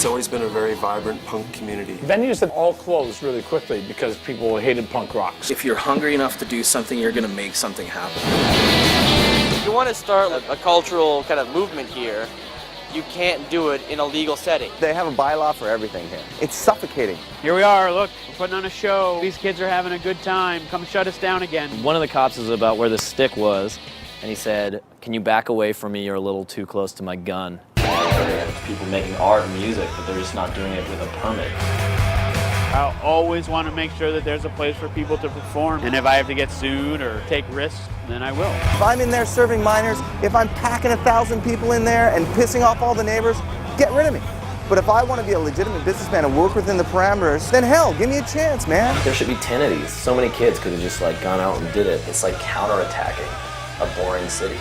It's always been a very vibrant punk community. Venues have all closed really quickly because people hated punk rock. If you're hungry enough to do something, you're going to make something happen. If you want to start a cultural kind of movement here, you can't do it in a legal setting. They have a bylaw for everything here. It's suffocating. Here we are, look, we're putting on a show. These kids are having a good time. Come shut us down again. One of the cops was about where the stick was, and he said, "Can you back away from me? You're a little too close to my gun." People making art and music, but they're just not doing it with a permit. I always want to make sure that there's a place for people to perform. And if I have to get sued or take risks, then I will. If I'm in there serving minors, if I'm packing 1,000 people in there and pissing off all the neighbors, get rid of me. But if I want to be a legitimate businessman and work within the parameters, then hell, give me a chance, man. There should be 10 of these. So many kids could have just gone out and did it. It's like counterattacking a boring city.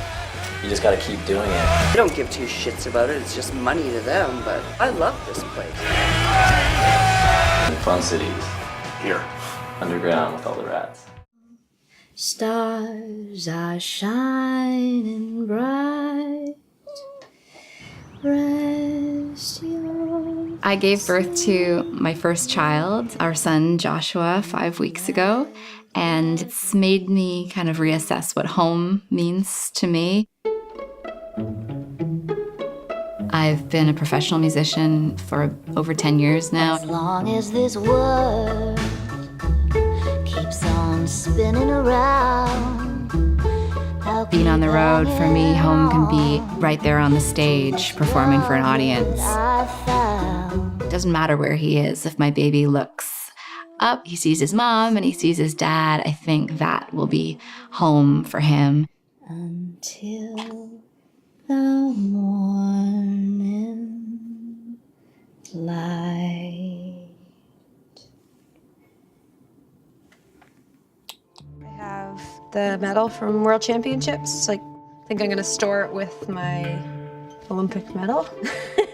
You just gotta keep doing it. I don't give two shits about it, it's just money to them, but I love this place. In fun cities. Here. Underground with all the rats. Stars are shining bright. Rest your... I gave birth to my first child, our son Joshua, 5 weeks ago, and it's made me kind of reassess what home means to me. I've been a professional musician for over 10 years now. As long as this world keeps on spinning around. Being on the road, for me, home can be right there on the stage, performing for an audience. It doesn't matter where he is. If my baby looks up, he sees his mom and he sees his dad, I think that will be home for him. Until the morning light. I have the medal from World Championships. I think I'm gonna store it with my Olympic medal.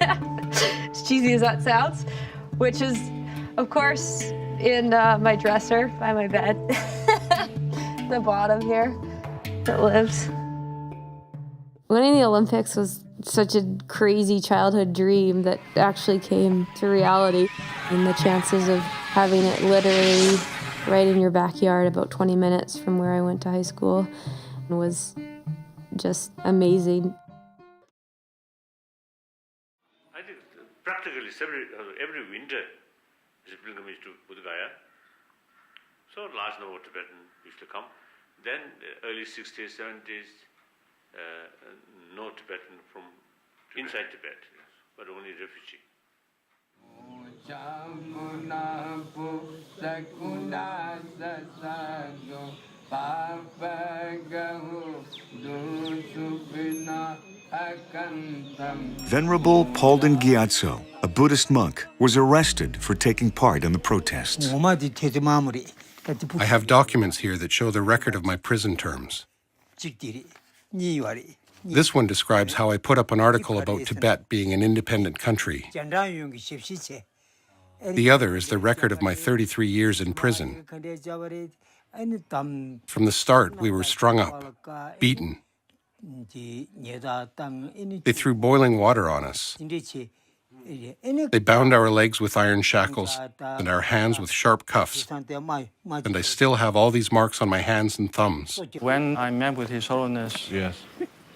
As cheesy as that sounds, which is, of course, in my dresser by my bed. The bottom here that lives. Winning the Olympics was such a crazy childhood dream that actually came to reality. And the chances of having it literally right in your backyard about 20 minutes from where I went to high school was just amazing. I think practically every winter is a pilgrimage to Buddha Gaya. So large number of Tibetans used to come. Then early 60s, 70s, no Tibetan from inside Tibet, yes, but only refugee. Venerable Palden Gyatso, a Buddhist monk, was arrested for taking part in the protests. I have documents here that show the record of my prison terms. This one describes how I put up an article about Tibet being an independent country. The other is the record of my 33 years in prison. From the start, we were strung up, beaten. They threw boiling water on us. They bound our legs with iron shackles and our hands with sharp cuffs. And I still have all these marks on my hands and thumbs. When I met with His Holiness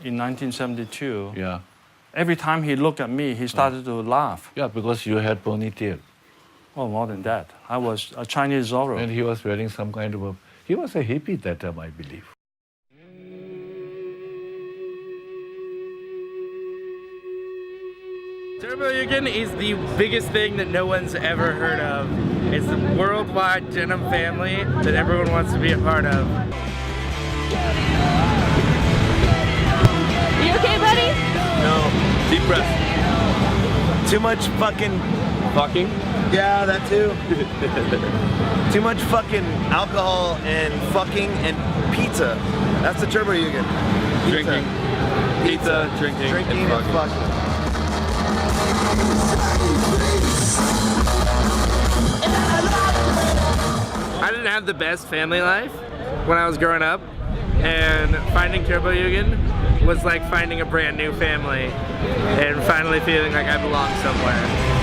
in 1972, every time he looked at me, he started to laugh. Yeah, because you had ponytail. Oh, more than that. I was a Chinese Zorro. And he was wearing some kind of he was a hippie that time, I believe. Turbo Yugen is the biggest thing that no one's ever heard of. It's the worldwide denim family that everyone wants to be a part of. You okay, buddy? No. Deep breath. Too much fucking... Fucking? Yeah, that too. Too much fucking alcohol and fucking and pizza. That's the Turbo Yugen. Drinking. Pizza, drinking and fucking. I didn't have the best family life when I was growing up, and finding Turbo Yugen was like finding a brand new family and finally feeling like I belong somewhere.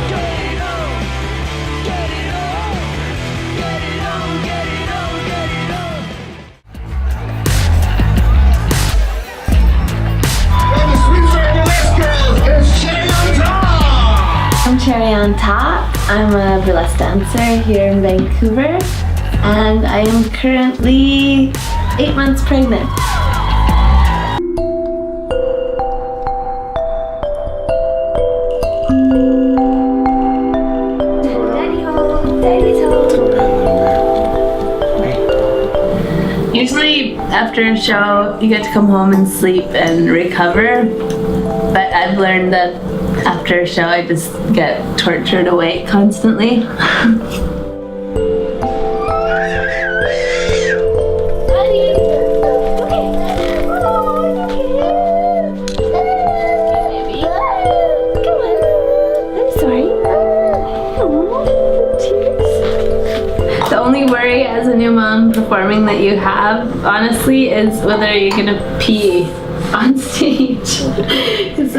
I'm Cherry on Top. I'm a burlesque dancer here in Vancouver, and I am currently 8 months pregnant. Usually after a show, you get to come home and sleep and recover, but I've learned that after a show, I just get tortured awake constantly. The only worry as a new mom performing that you have, honestly, is whether you're gonna pee on stage. 'Cause